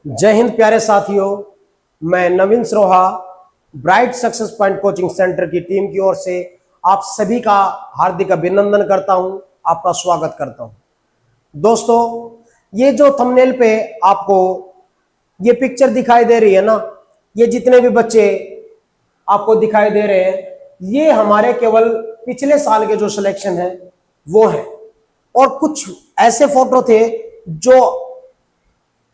जय हिंद प्यारे साथियों, मैं Naveen Saroha Bright Success Point coaching center की टीम की ओर से आप सभी का हार्दिक अभिनंदन करता हूं, आपका स्वागत करता हूं। दोस्तों, ये जो थंबनेल पे आपको ये पिक्चर दिखाई दे रही है ना, ये जितने भी बच्चे आपको दिखाई दे रहे हैं, ये हमारे केवल पिछले साल के जो सिलेक्शन है वो है। और कुछ ऐसे फोटो थे जो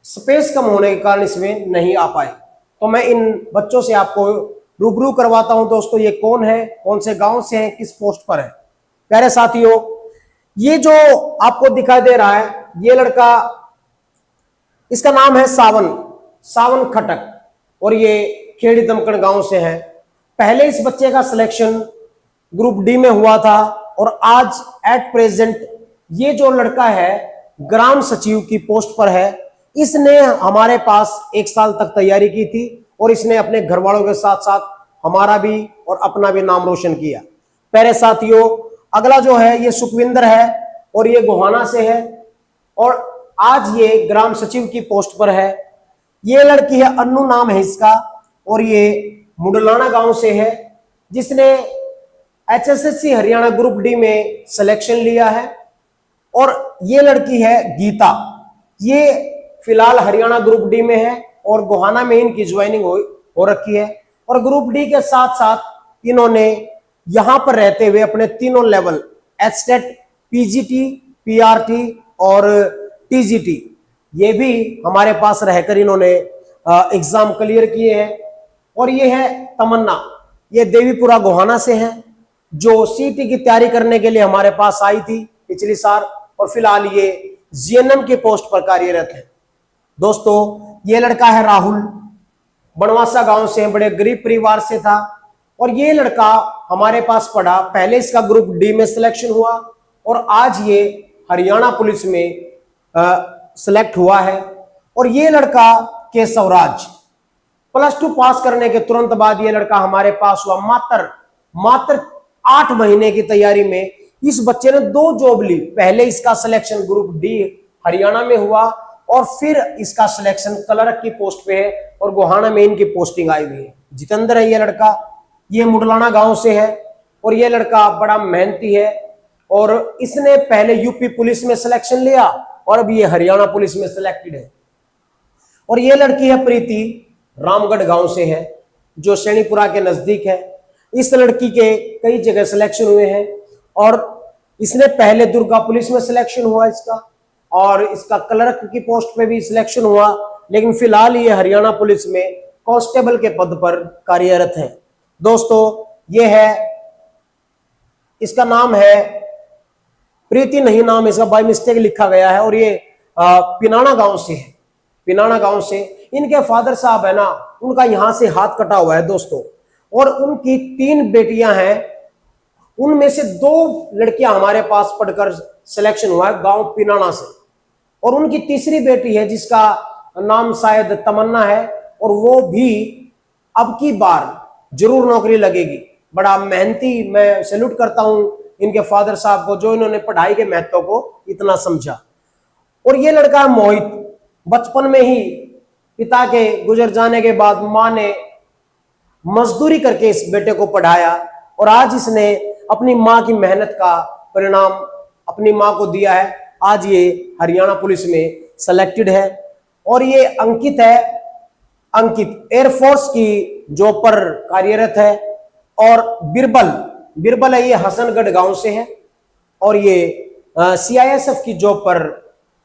स्पेस कम होने के कारण इसमें नहीं आ पाए, तो मैं इन बच्चों से आपको रूबरू करवाता हूं। दोस्तों, ये कौन है, कौन से गांव से हैं, किस पोस्ट पर है। प्यारे साथियों, ये जो आपको दिखाई दे रहा है, ये लड़का, इसका नाम है सावन खटक और ये खेड़ी दमकड़ गांव से है। पहले इस बच्चे का सिलेक्शन ग्रुप डी में हुआ था और आज एट प्रेजेंट ये जो लड़का है ग्राम सचिव की पोस्ट पर है। इसने हमारे पास 1 साल तक तैयारी की थी और इसने अपने घर वालों के साथ साथ हमारा भी और अपना भी नाम रोशन किया। प्यारे साथियों, अगला जो है ये सुखविंदर है और ये गोहाना से है और आज ये ग्राम सचिव की पोस्ट पर है। ये लड़की है, अन्नू नाम है इसका और ये मुडलाना गांव से है, जिसने HSSC हरियाणा ग्रुप डी में सिलेक्शन लिया है। और ये लड़की है गीता, ये फिलहाल हरियाणा ग्रुप डी में है और गोहाना में इनकी ज्वाइनिंग हो रखी है। और ग्रुप डी के साथ साथ इन्होंने यहां पर रहते हुए अपने तीनों लेवल एचटेट, पीजीटी, पीआरटी और टीजीटी ये भी हमारे पास रहकर इन्होंने एग्जाम क्लियर किए हैं। और ये है तमन्ना, ये देवीपुरा गोहाना से है, जो सीटी की तैयारी करने के लिए हमारे पास आई थी पिछले साल और फिलहाल ये जीएनएम के पोस्ट पर कार्यरत है। दोस्तों, ये लड़का है राहुल, बनवासा गांव से, बड़े गरीब परिवार से था और ये लड़का हमारे पास पढ़ा। पहले इसका ग्रुप डी में सिलेक्शन हुआ और आज ये हरियाणा पुलिस में सिलेक्ट हुआ है। और ये लड़का केशवराज, +2 पास करने के तुरंत बाद ये लड़का हमारे पास हुआ। मात्र 8 महीने की तैयारी में इस बच्चे ने 2 जॉब ली। पहले इसका सिलेक्शन ग्रुप डी हरियाणा में हुआ और फिर इसका सिलेक्शन क्लर्क की पोस्ट पे है और गोहाना में इनकी पोस्टिंग आई हुई है। जितेंद्र है ये लड़का, ये मुडलाना गांव से है और ये लड़का बड़ा मेहनती है और इसने पहले यूपी पुलिस में सिलेक्शन लिया और अब ये हरियाणा पुलिस में सिलेक्टेड है। और ये लड़की है प्रीति, रामगढ़ गांव से है, जो सैनीपुरा के नजदीक है। इस लड़की के कई जगह सिलेक्शन हुए हैं और इसने पहले दुर्गा पुलिस में सिलेक्शन हुआ इसका और इसका क्लर्क की पोस्ट पे भी सिलेक्शन हुआ, लेकिन फिलहाल ये हरियाणा पुलिस में कांस्टेबल के पद पर कार्यरत है। दोस्तों, ये है, इसका नाम है प्रीति, नहीं नाम इसका बाय मिस्टेक लिखा गया है और ये पिनाना गांव से है। पिनाना गांव से इनके फादर साहब है ना, उनका यहां से हाथ कटा हुआ है दोस्तों। और उनकी 3 बेटियां हैं, उनमें से 2 लड़कियां हमारे पास पढ़कर सिलेक्शन हुआ है गांव पिनाना से और उनकी तीसरी बेटी है जिसका नाम शायद तमन्ना है और वो भी अब की बार जरूर नौकरी लगेगी। बड़ा मेहनती, मैं सैल्यूट करता हूं इनके फादर साहब को, जो इन्होंने पढ़ाई के महत्व को इतना समझा। और ये लड़का मोहित, बचपन में ही पिता के गुजर जाने के बाद मां ने मजदूरी करके इस बेटे को पढ़ाया और आज इसने अपनी मां की मेहनत का परिणाम अपनी मां को दिया है। आज ये हरियाणा पुलिस में सिलेक्टेड है। और ये अंकित है, अंकित एयरफोर्स की जॉब पर कार्यरत है। और बिरबल है, ये हसनगढ़ गांव से है और ये CISF की जॉब पर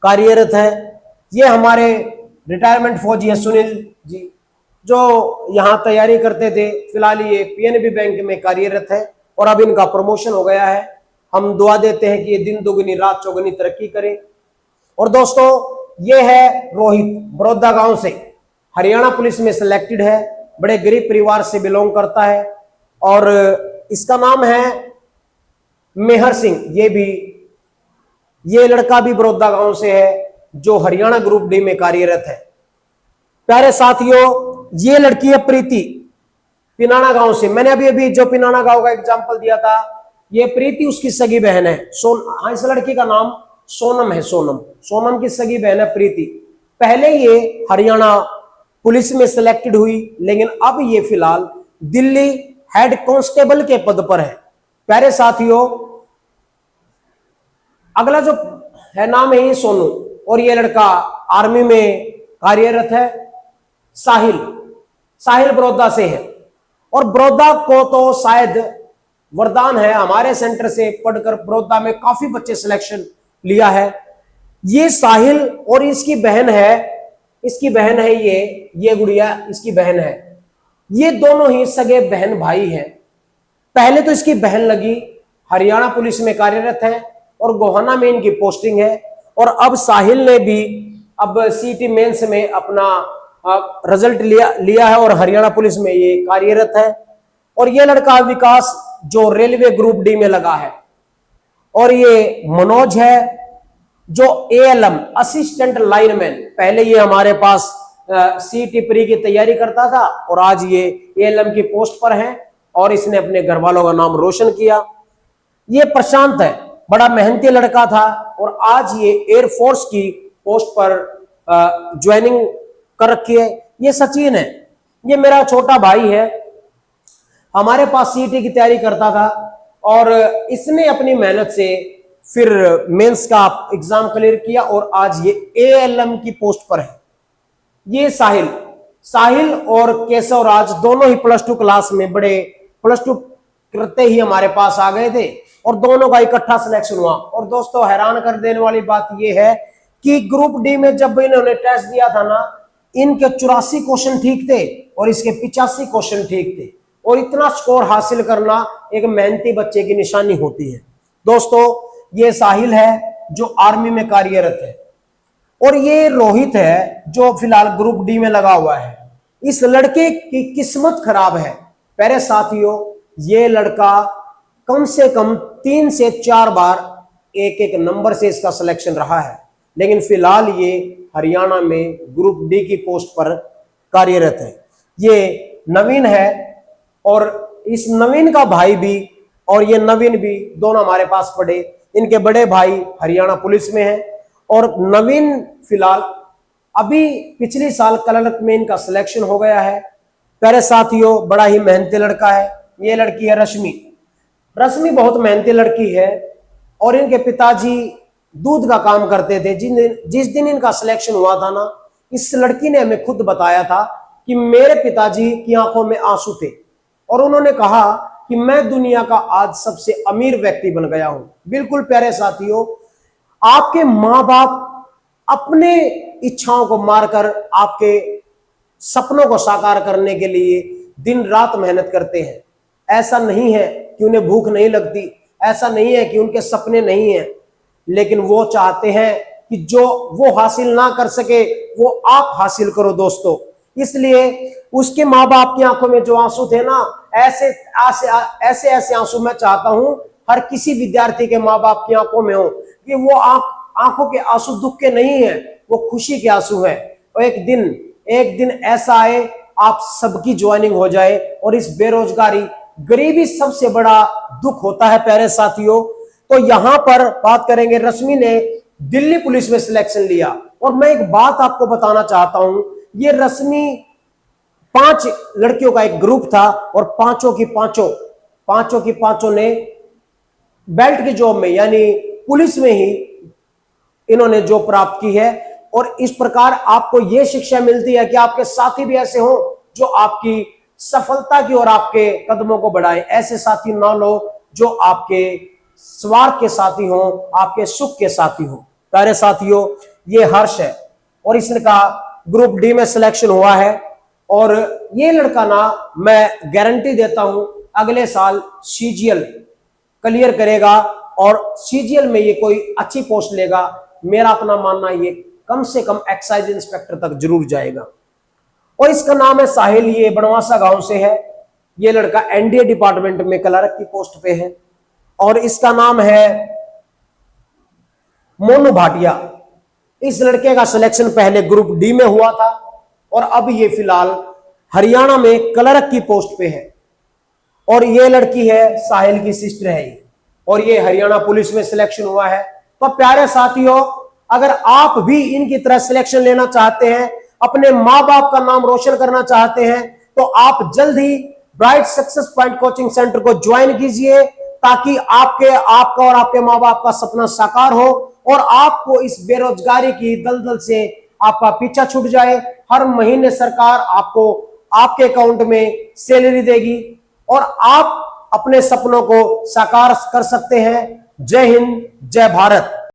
कार्यरत है। ये हमारे रिटायरमेंट फौजी है सुनील जी, जो यहाँ तैयारी करते थे। फिलहाल ये PNB बैंक में कार्यरत है और अब इनका प्रमोशन हो गया है। हम दुआ देते हैं कि ये दिन दुगनी रात चौगुनी तरक्की करे। और दोस्तों, ये है रोहित, बड़ौदा गांव से, हरियाणा पुलिस में सिलेक्टेड है, बड़े गरीब परिवार से बिलोंग करता है और इसका नाम है मेहर सिंह। ये लड़का भी बड़ौदा गांव से है, जो हरियाणा ग्रुप डी में कार्यरत है। प्यारे साथियों, ये लड़की है प्रीति, पिनाना गांव से। मैंने अभी जो पिनाना गांव का एग्जांपल दिया था, ये प्रीति उसकी सगी बहन है। इस लड़की का नाम सोनम है, सोनम की सगी बहन है प्रीति। पहले ये हरियाणा पुलिस में सिलेक्टेड हुई, लेकिन अब ये फिलहाल दिल्ली हेड कांस्टेबल के पद पर है। प्यारे साथियों, अगला जो है नाम है ये सोनू, और ये लड़का आर्मी में कार्यरत है। साहिल, साहिल बड़ौदा से है, और बड़ौदा को तो शायद वरदान है, हमारे सेंटर से पढ़कर बड़ौदा में काफी बच्चे सिलेक्शन लिया है। ये साहिल और इसकी बहन है ये गुड़िया इसकी बहन है। ये दोनों ही सगे बहन भाई हैं। पहले तो इसकी बहन लगी हरियाणा पुलिस में कार्यरत है और गोहाना में इनकी पोस्टिंग है, और अब साहिल ने भी अब सीटी मेंस में अपना रिजल्ट लिया है और हरियाणा पुलिस में ये कार्यरत है। और ये लड़का विकास जो रेलवे ग्रुप डी में लगा है, और ये मनोज है जो एएलएम असिस्टेंट लाइनमैन, पहले ये हमारे पास सीटी प्री की तैयारी करता था और आज ये एएलएम की पोस्ट पर है और इसने अपने घर वालों का नाम रोशन किया। ये प्रशांत है, बड़ा मेहनती लड़का था और आज ये एयरफोर्स की पोस्ट पर ज्वाइनिंग कर रखी है। ये सचिन है, ये मेरा छोटा भाई है, हमारे पास सीटी की तैयारी करता था और इसने अपनी मेहनत से फिर मेंस का एग्जाम क्लियर किया और आज ये एएलएम की पोस्ट पर है। ये साहिल और केशव राज दोनों ही +2 क्लास में बड़े +2 करते ही हमारे पास आ गए थे और दोनों का इकट्ठा सिलेक्शन हुआ। और दोस्तों, हैरान कर देने वाली बात यह है कि ग्रुप डी में जब इन्होंने टेस्ट दिया था ना, इनके 84 क्वेश्चन ठीक थे और इसके 85 क्वेश्चन ठीक थे, और इतना स्कोर हासिल करना एक मेहनती बच्चे की निशानी होती है। दोस्तों, ये साहिल है जो आर्मी में कार्यरत है, और ये रोहित है जो फिलहाल ग्रुप डी में लगा हुआ है। इस लड़के की किस्मत खराब है प्यारे साथियों, ये लड़का कम से कम 3 से 4 बार एक नंबर से इसका सिलेक्शन रहा है, लेकिन फिलहाल ये हरियाणा में ग्रुप डी की पोस्ट पर कार्यरत है। ये नवीन है और इस नवीन का भाई भी और ये नवीन भी दोनों हमारे पास पढ़े। इनके बड़े भाई हरियाणा पुलिस में है और नवीन फिलहाल अभी पिछले साल क्लर्क में इनका सिलेक्शन हो गया है। प्यारे साथियों, बड़ा ही मेहनती लड़का है। ये लड़की है रश्मि बहुत मेहनती लड़की है और इनके पिताजी दूध का काम करते थे। जिस दिन इनका सिलेक्शन हुआ था ना, इस लड़की ने हमें खुद बताया था कि मेरे पिताजी की आंखों में आंसू थे और उन्होंने कहा कि मैं दुनिया का आज सबसे अमीर व्यक्ति बन गया हूं। बिल्कुल प्यारे साथियों, आपके माँ बाप अपने इच्छाओं को मारकर आपके सपनों को साकार करने के लिए दिन रात मेहनत करते हैं। ऐसा नहीं है कि उन्हें भूख नहीं लगती, ऐसा नहीं है कि उनके सपने नहीं हैं, लेकिन वो चाहते हैं कि जो वो हासिल ना कर सके वो आप हासिल करो दोस्तों। इसलिए उसके माँ बाप की आंखों में जो आंसू थे ना, ऐसे आंसू मैं चाहता हूं हर किसी विद्यार्थी के माँ बाप की आंखों में हो, कि वो आंखों के आंसू दुख के नहीं है, वो खुशी के आंसू है। और एक दिन ऐसा आए आप सबकी ज्वाइनिंग हो जाए, और इस बेरोजगारी गरीबी सबसे बड़ा दुख होता है प्यारे साथियों। तो यहां पर बात करेंगे, रश्मि ने दिल्ली पुलिस में सिलेक्शन लिया। और मैं एक बात आपको बताना चाहता हूं, ये रश्मि 5 लड़कियों का एक ग्रुप था और पांचों की पांचों ने बेल्ट की जॉब में यानी पुलिस में ही इन्होंने जॉब प्राप्त की है। और इस प्रकार आपको यह शिक्षा मिलती है कि आपके साथी भी ऐसे हो जो आपकी सफलता की ओर आपके कदमों को बढ़ाए। ऐसे साथी ना लो जो आपके स्वार्थ के साथी हो, आपके सुख के साथी हो। प्यारे साथियों, ये हर्ष है और इसका ग्रुप डी में सिलेक्शन हुआ है, और ये लड़का ना मैं गारंटी देता हूं अगले साल सीजीएल क्लियर करेगा और सीजीएल में ये कोई अच्छी पोस्ट लेगा। मेरा अपना मानना ये कम से कम एक्साइज इंस्पेक्टर तक जरूर जाएगा। और इसका नाम है साहिल, ये बनवासा गांव से है। ये लड़का एनडीए डिपार्टमेंट में क्लर्क की पोस्ट पे है। और इसका नाम है मोनू भाटिया। इस लड़के का सिलेक्शन पहले ग्रुप डी में हुआ था और अब ये फिलहाल हरियाणा में क्लर्क की पोस्ट पे है। और ये लड़की है साहिल की सिस्टर है ये, और ये हरियाणा पुलिस में सिलेक्शन हुआ है। तो प्यारे साथियों, अगर आप भी इनकी तरह सिलेक्शन लेना चाहते हैं, अपने मां बाप का नाम रोशन करना चाहते हैं, तो आप जल्द ही Bright Success Point coaching center को ज्वाइन कीजिए, ताकि आपका और आपके मां बाप का सपना साकार हो और आपको इस बेरोजगारी की दलदल से आपका पीछा छूट जाए। हर महीने सरकार आपको आपके अकाउंट में सैलरी देगी और आप अपने सपनों को साकार कर सकते हैं। जय हिंद, जय भारत।